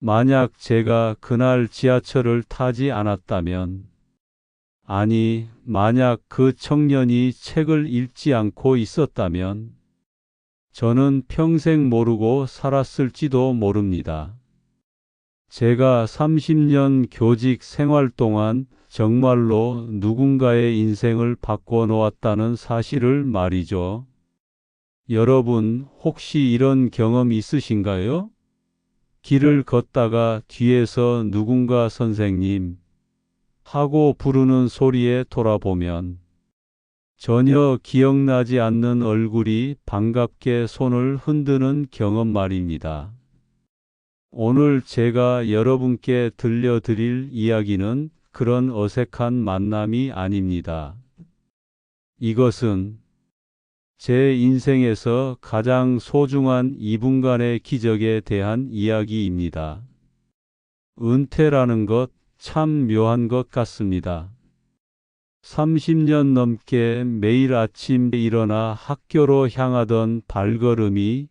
만약 제가 그날 지하철을 타지 않았다면, 아니, 만약 그 청년이 책을 읽지 않고 있었다면, 저는 평생 모르고 살았을지도 모릅니다. 제가 30년 교직 생활 동안 정말로 누군가의 인생을 바꿔 놓았다는 사실을 말이죠. 여러분, 혹시 이런 경험 있으신가요? 길을 걷다가 뒤에서 누군가 선생님 하고 부르는 소리에 돌아보면 전혀 기억나지 않는 얼굴이 반갑게 손을 흔드는 경험 말입니다. 오늘 제가 여러분께 들려드릴 이야기는 그런 어색한 만남이 아닙니다. 이것은 제 인생에서 가장 소중한 2분간의 기적에 대한 이야기입니다. 은퇴라는 것 참 묘한 것 같습니다. 30년 넘게 매일 아침 일어나 학교로 향하던 발걸음이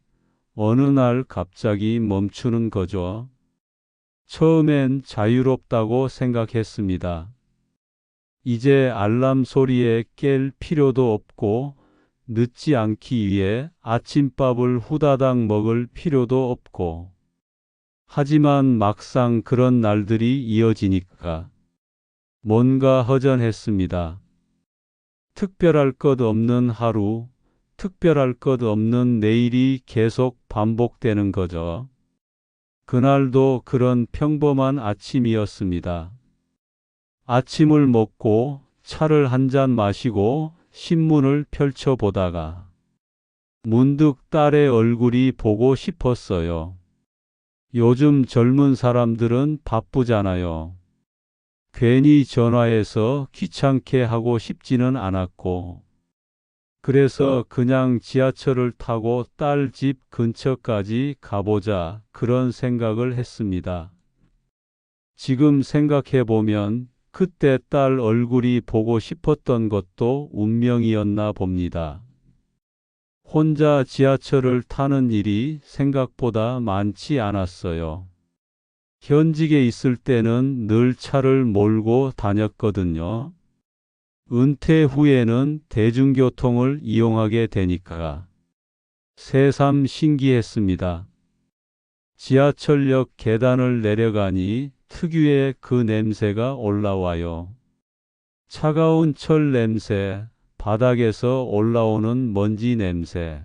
어느 날 갑자기 멈추는 거죠. 처음엔 자유롭다고 생각했습니다. 이제 알람 소리에 깰 필요도 없고 늦지 않기 위해 아침밥을 후다닥 먹을 필요도 없고. 하지만 막상 그런 날들이 이어지니까 뭔가 허전했습니다. 특별할 것 없는 하루, 특별할 것 없는 내일이 계속 반복되는 거죠. 그날도 그런 평범한 아침이었습니다. 아침을 먹고 차를 한 잔 마시고 신문을 펼쳐보다가 문득 딸의 얼굴이 보고 싶었어요. 요즘 젊은 사람들은 바쁘잖아요. 괜히 전화해서 귀찮게 하고 싶지는 않았고, 그래서 그냥 지하철을 타고 딸 집 근처까지 가보자 그런 생각을 했습니다. 지금 생각해보면 그때 딸 얼굴이 보고 싶었던 것도 운명이었나 봅니다. 혼자 지하철을 타는 일이 생각보다 많지 않았어요. 현직에 있을 때는 늘 차를 몰고 다녔거든요. 은퇴 후에는 대중교통을 이용하게 되니까 새삼 신기했습니다. 지하철역 계단을 내려가니 특유의 그 냄새가 올라와요. 차가운 철 냄새, 바닥에서 올라오는 먼지 냄새,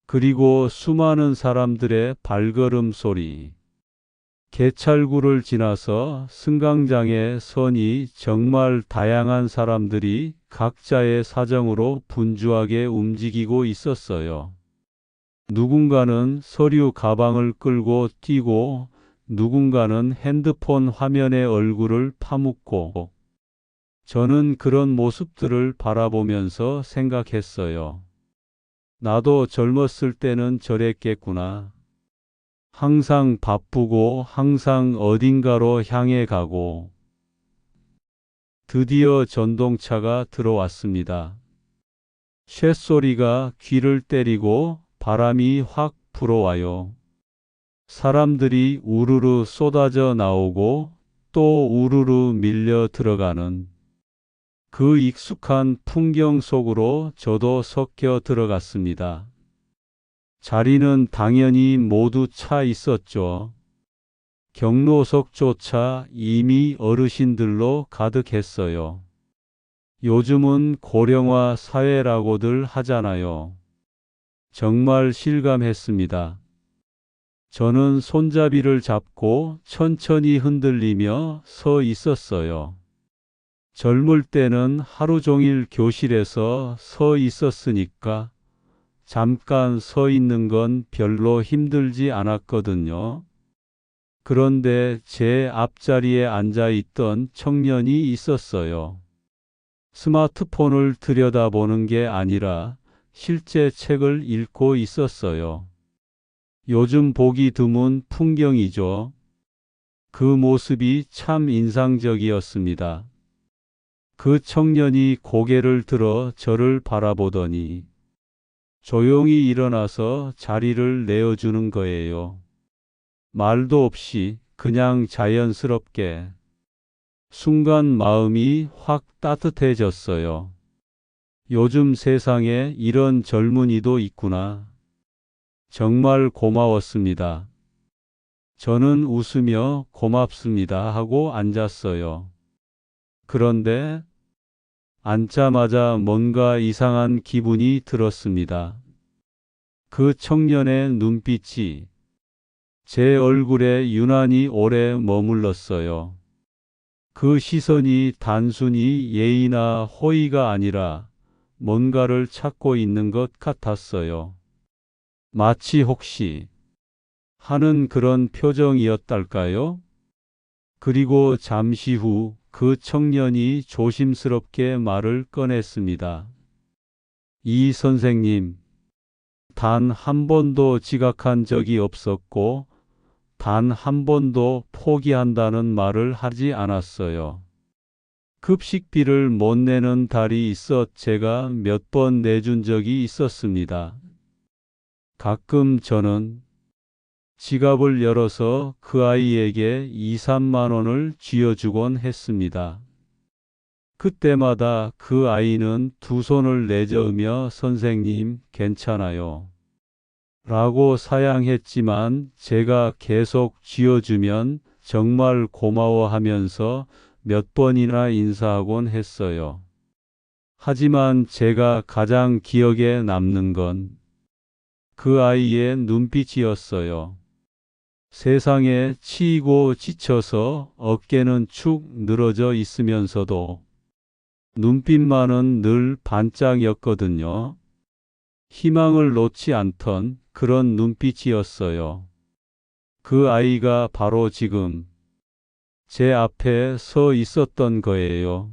그리고 수많은 사람들의 발걸음 소리. 개찰구를 지나서 승강장에 서니 정말 다양한 사람들이 각자의 사정으로 분주하게 움직이고 있었어요. 누군가는 서류 가방을 끌고 뛰고, 누군가는 핸드폰 화면에 얼굴을 파묻고, 저는 그런 모습들을 바라보면서 생각했어요. 나도 젊었을 때는 저랬겠구나. 항상 바쁘고 항상 어딘가로 향해 가고. 드디어 전동차가 들어왔습니다. 쇳소리가 귀를 때리고 바람이 확 불어와요. 사람들이 우르르 쏟아져 나오고 또 우르르 밀려 들어가는 그 익숙한 풍경 속으로 저도 섞여 들어갔습니다. 자리는 당연히 모두 차 있었죠. 경로석조차 이미 어르신들로 가득했어요. 요즘은 고령화 사회라고들 하잖아요. 정말 실감했습니다. 저는 손잡이를 잡고 천천히 흔들리며 서 있었어요. 젊을 때는 하루 종일 교실에서 서 있었으니까 잠깐 서 있는 건 별로 힘들지 않았거든요. 그런데 제 앞자리에 앉아 있던 청년이 있었어요. 스마트폰을 들여다보는 게 아니라 실제 책을 읽고 있었어요. 요즘 보기 드문 풍경이죠. 그 모습이 참 인상적이었습니다. 그 청년이 고개를 들어 저를 바라보더니 조용히 일어나서 자리를 내어주는 거예요. 말도 없이 그냥 자연스럽게. 순간 마음이 확 따뜻해졌어요. 요즘 세상에 이런 젊은이도 있구나. 정말 고마웠습니다. 저는 웃으며 고맙습니다 하고 앉았어요. 그런데 앉자마자 뭔가 이상한 기분이 들었습니다. 그 청년의 눈빛이 제 얼굴에 유난히 오래 머물렀어요. 그 시선이 단순히 예의나 호의가 아니라 뭔가를 찾고 있는 것 같았어요. 마치 혹시 하는 그런 표정이었달까요? 그리고 잠시 후 그 청년이 조심스럽게 말을 꺼냈습니다. 이 선생님, 단 한 번도 지각한 적이 없었고, 단 한 번도 포기한다는 말을 하지 않았어요. 급식비를 못 내는 달이 있어 제가 몇 번 내준 적이 있었습니다. 가끔 저는 지갑을 열어서 그 아이에게 2, 3만 원을 쥐어주곤 했습니다. 그때마다 그 아이는 두 손을 내저으며 선생님, 괜찮아요. 라고 사양했지만 제가 계속 쥐어주면 정말 고마워하면서 몇 번이나 인사하곤 했어요. 하지만 제가 가장 기억에 남는 건 그 아이의 눈빛이었어요. 세상에 치이고 지쳐서 어깨는 축 늘어져 있으면서도 눈빛만은 늘 반짝였거든요. 희망을 놓지 않던 그런 눈빛이었어요. 그 아이가 바로 지금 제 앞에 서 있었던 거예요.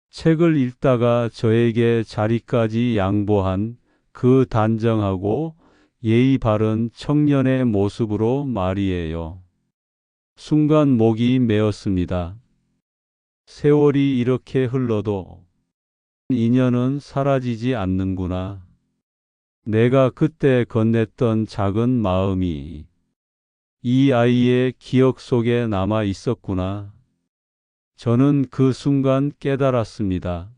책을 읽다가 저에게 자리까지 양보한 그 단정하고 예의 바른 청년의 모습으로 말이에요. 순간 목이 메었습니다. 세월이 이렇게 흘러도 인연은 사라지지 않는구나. 내가 그때 건넸던 작은 마음이 이 아이의 기억 속에 남아 있었구나. 저는 그 순간 깨달았습니다.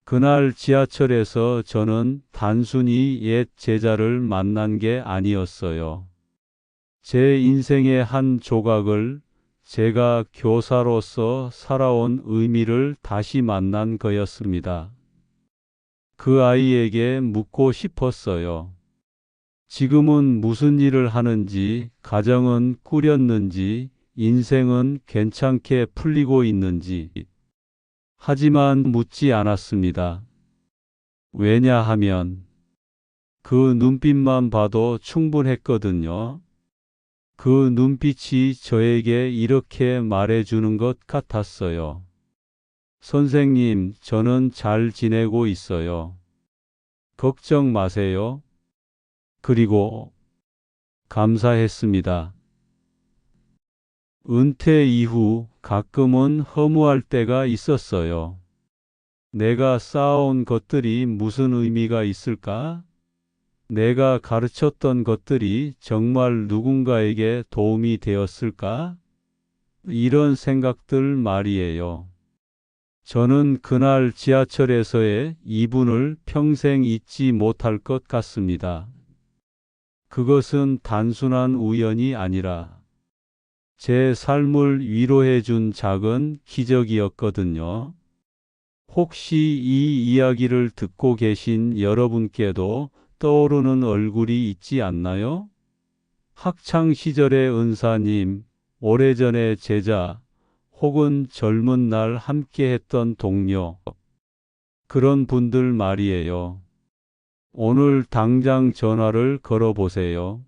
그날 지하철에서 저는 단순히 옛 제자를 만난 게 아니었어요. 제 인생의 한 조각을 제가 교사로서 살아온 의미를 다시 만난 거였습니다. 그 아이에게 묻고 싶었어요. 지금은 무슨 일을 하는지, 가정은 꾸렸는지, 인생은 괜찮게 풀리고 있는지. 하지만 묻지 않았습니다. 왜냐하면 그 눈빛만 봐도 충분했거든요. 그 눈빛이 저에게 이렇게 말해주는 것 같았어요. 선생님, 저는 잘 지내고 있어요. 걱정 마세요. 그리고 감사했습니다. 은퇴 이후 가끔은 허무할 때가 있었어요. 내가 쌓아온 것들이 무슨 의미가 있을까? 내가 가르쳤던 것들이 정말 누군가에게 도움이 되었을까? 이런 생각들 말이에요. 저는 그날 지하철에서의 이분을 평생 잊지 못할 것 같습니다. 그것은 단순한 우연이 아니라 제 삶을 위로해 준 작은 기적이었거든요. 혹시 이 이야기를 듣고 계신 여러분께도 떠오르는 얼굴이 있지 않나요? 학창 시절의 은사님, 오래전의 제자, 혹은 젊은 날 함께 했던 동료. 그런 분들 말이에요. 오늘 당장 전화를 걸어보세요.